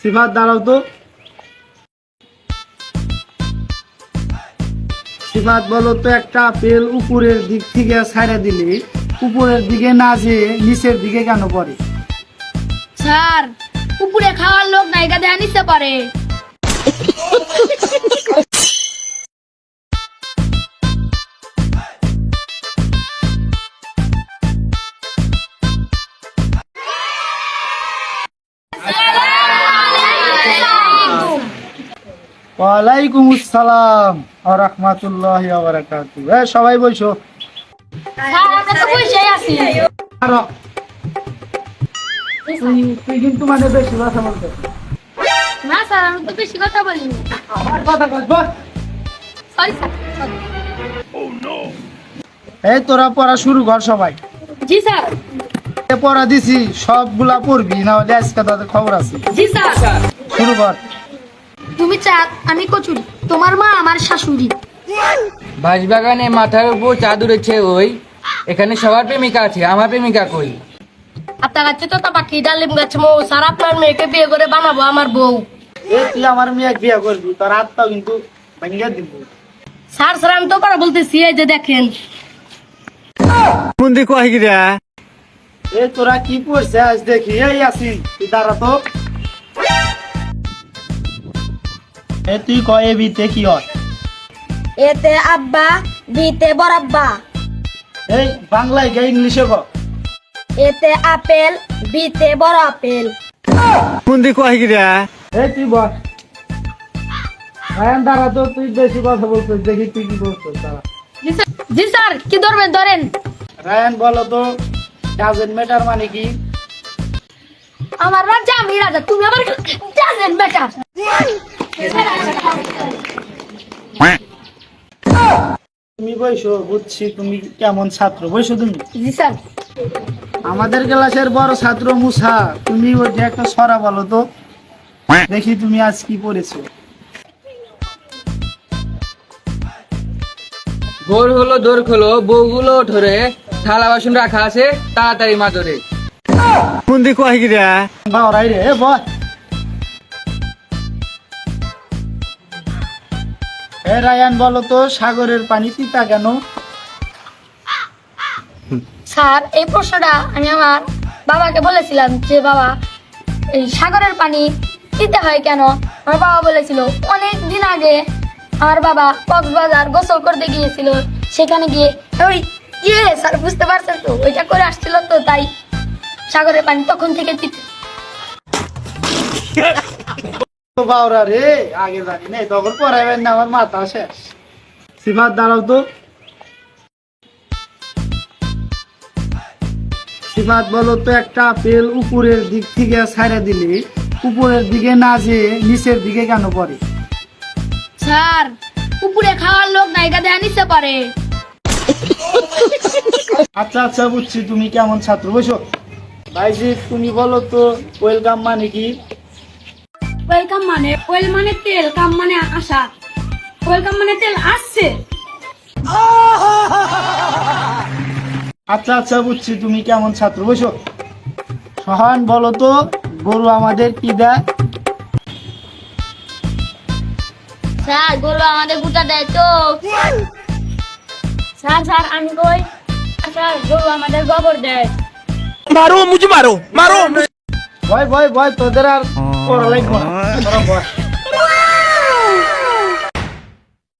সিফাত দাঁড়াও তো। সিফাত বলো তো, একটা আপেল উপরের দিক থেকে ছাইড়া দিলে উপরের দিকে না যেয়ে নিচের দিকে কেন পড়ে? স্যার, উপরে খাওয়ার লোক নায়িকা দেয়া নিতে পারে। ওয়ালাইকুম আসসালাম ওয়া রাহমাতুল্লাহি ওয়া বারাকাতুহু। সবাই বসো। স্যার, আমরা তো বসেই আছি। দাঁড়াও। তুই কিন্তু মানে বেশি কথা বলছিস। না স্যার, আমি তো বেশি কথা বলিনি। আমার কথা বল। Sorry sir, sorry। এই তোরা পড়া শুরু কর সবাই। জি স্যার। পড়া দিছি সবগুলা পড়বি, না হলে আজকে তাদের খবর আছে। জি স্যার। শুরু কর। তুমি চাঁদ, আমি কচুরি, তোমার মা আমার শাশুড়ি। বাঁশবাগানে মাথার উপর চাঁদ উড়েছে ওই, এখানে সবার প্রেমিকা আছে, আমার প্রেমিকা কই? আপনার কাছে তো পাখি ডালিম গাছ মৌ। স্যার, আপনার মেয়েকে বিয়ে করে বানাবো আমার বউ। তুই আমার মেয়ে বিয়ে করবি, তোর হাতটাও কিন্তু ভেঙে দিব। স্যার স্যার, আমি তো পারা বলতেছি, এই যে দেখেন। তোরা কি পড়ছে আজ দেখি। এই আসিন, তুই দাঁড়া তো। তুই কয়ে বিতে কি হয়? এতে আব্বা, বিতে বরাব্বা। এই বাংলায় গে, ইংলিশে ক। এতে আপেল, বিতে বড় আপেল। এই তুই বল। দাঁড়া তো, তুই বেশি কথা বলছিস, দেখি তুই কি বলছিস। দাঁড়া। জি স্যার, কি ধরবেন ধরেন। রায়ান বলো তো, ডাজেন্ট ম্যাটার মানে কি? আমার রাজা, আমি রাজা, তুমি আমার জানেন বেটা। তুমি বইসো, বুঝছি তুমি কেমন ছাত্র। বইসো তুমি। জি স্যার। আমাদের ক্লাসের বড় ছাত্র মুসা, তুমি ওই যে একটা ছড়া বলো তো, দেখি তুমি আজ কি পড়েছো। ভোর হলো দোর খোলো, বউগুলো ধরে, থালা বাসন রাখা আছে, তাড়াতাড়ি মা ধরে। বাওরাই রে, বল। রায়ান বলো তো, সাগরের পানি তিতা কেন? স্যার, এই প্রশ্নটা আমি আমার বাবাকে বলেছিলাম যে বাবা, এই সাগরের পানি দিতে হয় কেন। আমার বাবা বলেছিল অনেক দিন আগে আমার বাবা কক্সবাজার গোসল করতে গিয়েছিল, সেখানে গিয়ে ওই স্যার বুঝতে পারছেন তো, ওইটা করে আসছিল, তো তাই সাগরের পানি তখন থেকে দিতে। বাওরা রে, আগে জানি না, তখন পড়াইবেন না, আমার মাথা শেষ। সিফাত দাঁড়াও তো। সিফাত বলো তো, একটা আপেল উপরের দিক থেকে ছাইড়া দিলে উপরের দিকে না যেয়ে নিচের দিকে কেন পড়ে? স্যার, উপরে খাওয়ার লোক নায়িকা দেয়া নিতে পারে। আচ্ছা আচ্ছা, বুঝছি তুমি কেমন ছাত্র। বসো। ভাইজি, তুমি বলো তো, ওয়েলকাম মানে কি? ওয়েলকাম মানে ওয়েল মানে তেল, কাম মানে আসা। ওয়েলকাম মানে তেল আসছে। আচ্ছা আচ্ছা, বুঝছি তুমি কেমন ছাত্র। বসো। সহান বলো তো, গরু আমাদের কি দেয়? স্যার, গরু আমাদের গুটা দেয় তো। স্যার স্যার, আমি কই। স্যার, গরু আমাদের গোবর দেয়। ভয় ভয় ভয়, তোদের আর পড়া লাগবে না, তোরা বস।